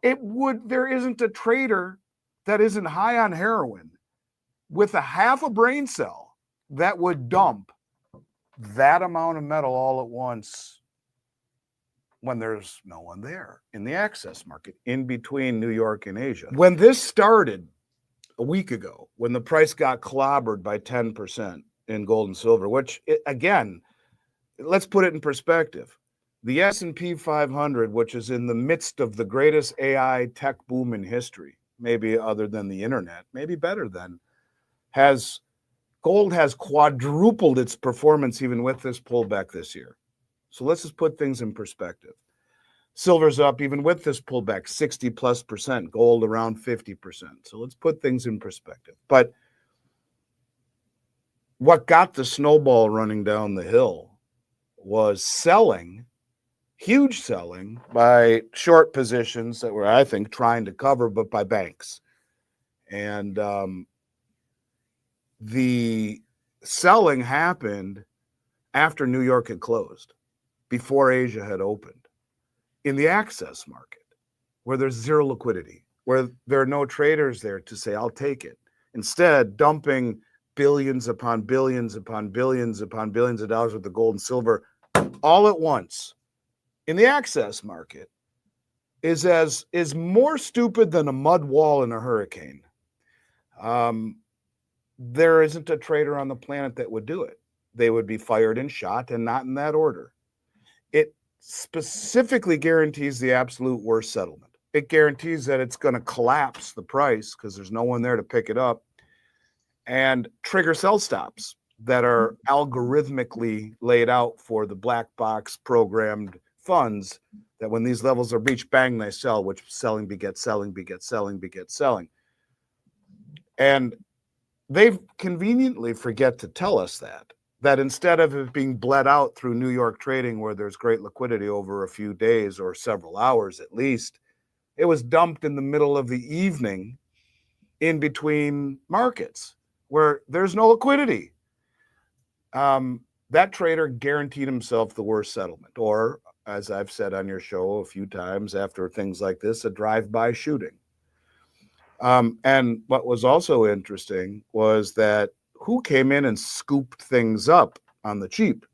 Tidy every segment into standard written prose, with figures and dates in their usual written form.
There isn't a trader that isn't high on heroin with a half a brain cell that would dump that amount of metal all at once when there's no one there in the access market in between New York and Asia. When this started a week ago, when the price got clobbered by 10% in gold and silver, which again, let's put it in perspective. The S&P 500, which is in the midst of the greatest AI tech boom in history, maybe other than the internet, maybe better than, gold has quadrupled its performance even with this pullback this year. So let's just put things in perspective. Silver's up even with this pullback, 60+%, gold around 50%. So let's put things in perspective. But what got the snowball running down the hill was selling, huge selling by short positions that were, I think, trying to cover, but by banks. And the selling happened after New York had closed, before Asia had opened, in the access market, where there's zero liquidity, where there are no traders there to say, I'll take it. Instead, dumping billions upon billions upon billions upon billions of dollars worth of gold and silver all at once in the access market is more stupid than a mud wall in a hurricane. There isn't a trader on the planet that would do it. They would be fired and shot, and not in that order. It specifically guarantees the absolute worst settlement. It guarantees that it's going to collapse the price because there's no one there to pick it up, and trigger sell stops that are algorithmically laid out for the black box programmed funds that when these levels are reached, bang, they sell, which selling begets selling begets selling begets selling. And they conveniently forget to tell us that instead of it being bled out through New York trading where there's great liquidity over a few days or several hours at least, it was dumped in the middle of the evening in between markets where there's no liquidity. That trader guaranteed himself the worst settlement, or as I've said on your show a few times after things like this, a drive-by shooting. And what was also interesting was that who came in and scooped things up on the cheap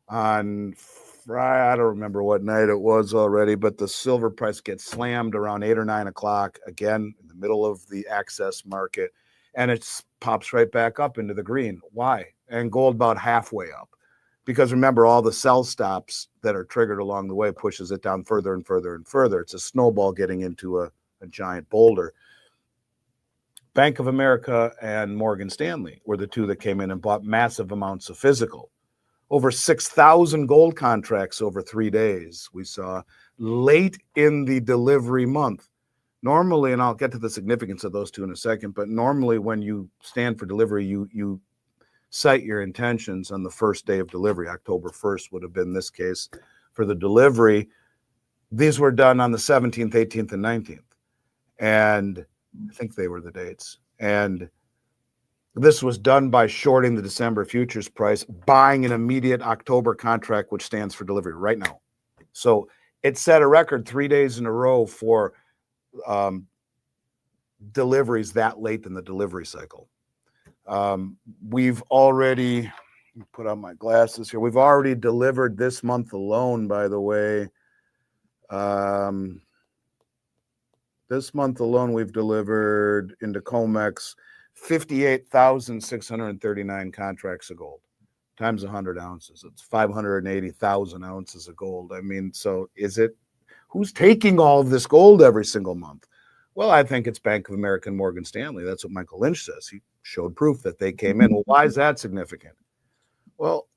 on Friday, I don't remember what night it was already, but the silver price gets slammed around 8 or 9 o'clock, again, in the middle of the access market, and it pops right back up into the green. Why? And gold about halfway up. Because remember, all the sell stops that are triggered along the way pushes it down further and further and further. It's a snowball getting into a giant boulder. Bank of America and Morgan Stanley were the two that came in and bought massive amounts of physical. Over 6,000 gold contracts over 3 days we saw late in the delivery month. Normally, and I'll get to the significance of those two in a second, but normally when you stand for delivery, you cite your intentions on the first day of delivery. October 1st would have been this case for the delivery. These were done on the 17th, 18th, and 19th. And I think they were the dates. And this was done by shorting the December futures price, buying an immediate October contract, which stands for delivery right now. So it set a record 3 days in a row for deliveries that late in the delivery cycle. We've already, put on my glasses here, we've already delivered this month alone, by the way. This month alone, we've delivered into COMEX 58,639 contracts of gold times 100 ounces. It's 580,000 ounces of gold. I mean, so who's taking all of this gold every single month? Well, I think it's Bank of America and Morgan Stanley. That's what Michael Lynch says. He showed proof that they came in. Well, why is that significant? Well,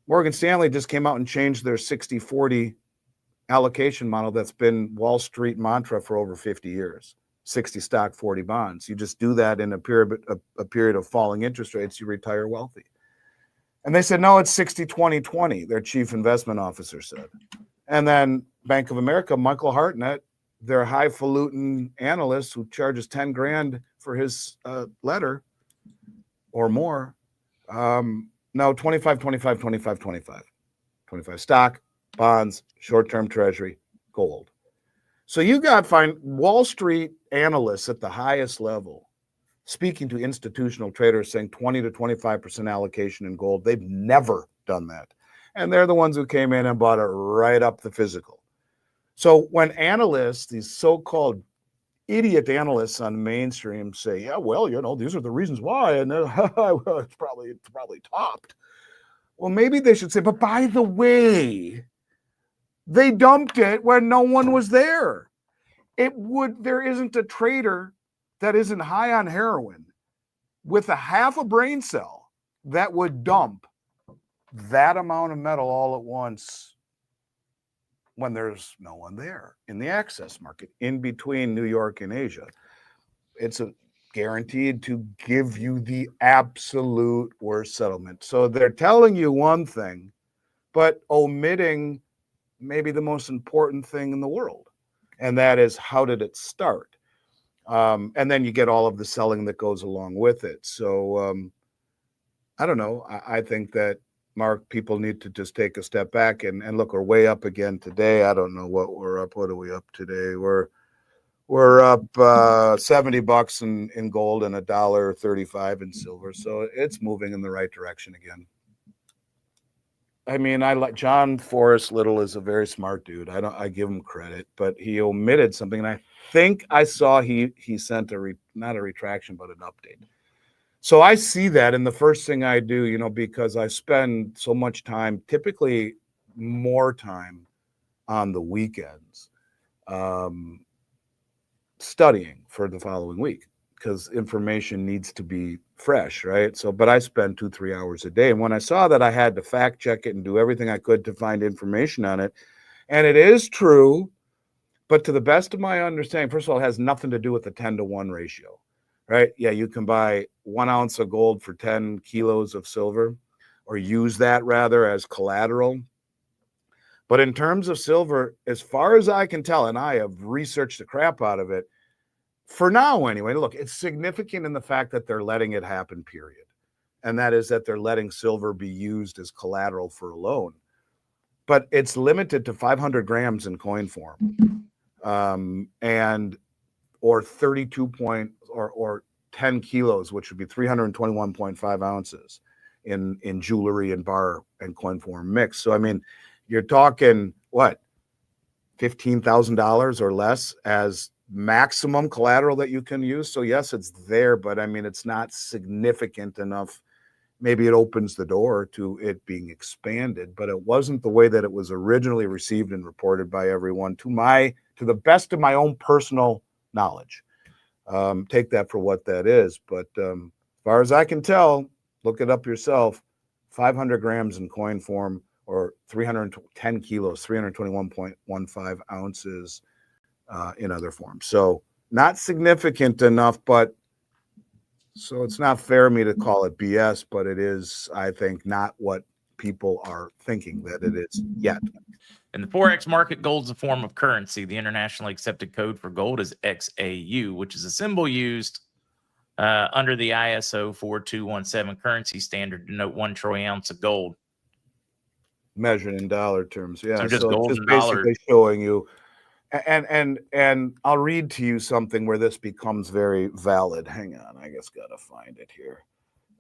Morgan Stanley just came out and changed their 60-40 allocation model that's been Wall Street mantra for over 50 years. 60 stock, 40 bonds. You just do that in a period of falling interest rates, you retire wealthy. And they said, no, it's 60-20-20, their chief investment officer said. And then Bank of America, Michael Hartnett, their highfalutin analyst who charges 10 grand for his letter or more, no, 25, 25, 25, 25. 25 stock, bonds, short-term treasury, gold. So you got Wall Street analysts at the highest level speaking to institutional traders saying 20 to 25% allocation in gold. They've never done that. And they're the ones who came in and bought it right up the physical. So when analysts, these so-called idiot analysts on mainstream say, yeah, well, these are the reasons why, and it's probably topped. Well, maybe they should say, but by the way, they dumped it when no one was there. There isn't a trader that isn't high on heroin with a half a brain cell that would dump that amount of metal all at once when there's no one there in the access market in between New York and Asia. It's guaranteed to give you the absolute worst settlement. So they're telling you one thing, but omitting maybe the most important thing in the world. And that is, how did it start? And then you get all of the selling that goes along with it. So I don't know. I think that, Mark, people need to just take a step back and look. We're way up again today. I don't know what we're up. What are we up today? We're up $70 in gold and $1.35 in silver. So it's moving in the right direction again. I mean, I like John Forrest Little is a very smart dude. I give him credit, but he omitted something, and I think I saw he sent not a retraction, but an update. So I see that, and the first thing I do, because I spend so much time, typically more time on the weekends, studying for the following week, because information needs to be fresh, right? So, but I spend 2-3 hours a day. And when I saw that I had to fact check it and do everything I could to find information on it, and it is true, but to the best of my understanding, first of all, it has nothing to do with the 10-to-1 ratio, right? Yeah, you can buy 1 ounce of gold for 10 kilos of silver, or use that rather as collateral. But in terms of silver, as far as I can tell, and I have researched the crap out of it, for now anyway, look, it's significant in the fact that they're letting it happen, period. And that is that they're letting silver be used as collateral for a loan. But it's limited to 500 grams in coin form, or 10 kilos, which would be 321.5 ounces in jewelry and bar and coin form mix. So, I mean, you're talking what, $15,000 or less as maximum collateral that you can use. So yes, it's there, but I mean, it's not significant enough. Maybe it opens the door to it being expanded, but it wasn't the way that it was originally received and reported by everyone, to the best of my own personal knowledge. Take that for what that is. But as far as I can tell, look it up yourself, 500 grams in coin form, or 310 kilos, 321.15 ounces in other forms. So not significant enough, but so it's not fair of me to call it BS, but it is, I think, not what people are thinking that it is yet. In the Forex market, gold is a form of currency. The internationally accepted code for gold is XAU, which is a symbol used under the ISO 4217 currency standard to denote 1 troy ounce of gold. Measured in dollar terms, yeah. So just gold just and basically dollars. showing you, and I'll read to you something where this becomes very valid. Hang on, I just gotta find it here.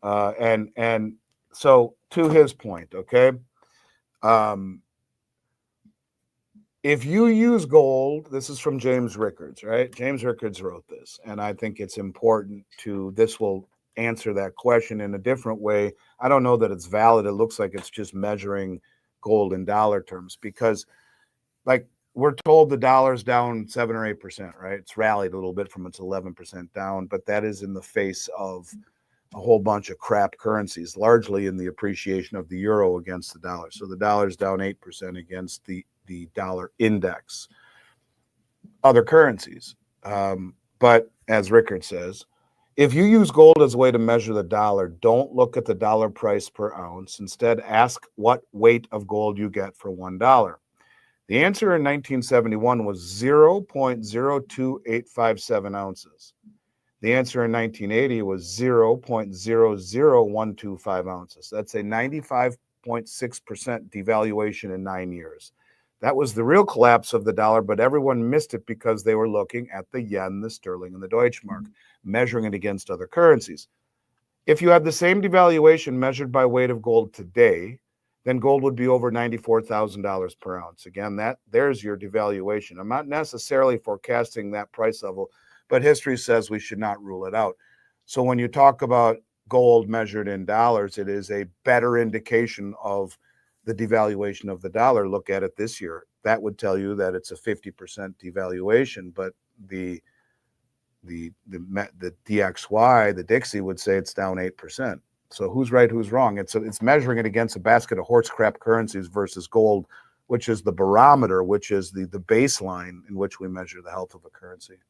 And so to his point, okay. If you use gold, this is from James Rickards, right? James Rickards wrote this, and I think it's important this will answer that question in a different way. I don't know that it's valid. It looks like it's just measuring gold in dollar terms, because like we're told the dollar's down 7 or 8%, right? It's rallied a little bit from its 11% down, but that is in the face of a whole bunch of crap currencies, largely in the appreciation of the euro against the dollar. So the dollar's down 8% against the dollar index. Other currencies. But as Rickard says, if you use gold as a way to measure the dollar, don't look at the dollar price per ounce. Instead, ask what weight of gold you get for $1. The answer in 1971 was 0.02857 ounces. The answer in 1980 was 0.00125 ounces. That's a 95.6% devaluation in 9 years. That was the real collapse of the dollar, but everyone missed it because they were looking at the yen, the sterling, and the Deutschmark, measuring it against other currencies. If you had the same devaluation measured by weight of gold today, then gold would be over $94,000 per ounce. Again, there's your devaluation. I'm not necessarily forecasting that price level, but history says we should not rule it out. So when you talk about gold measured in dollars, it is a better indication of the devaluation of the dollar. Look at it this year. That would tell you that it's a 50% devaluation, but the DXY, the Dixie would say it's down 8%. So who's right, who's wrong? It's measuring it against a basket of horse crap currencies versus gold, which is the barometer, which is the baseline in which we measure the health of a currency.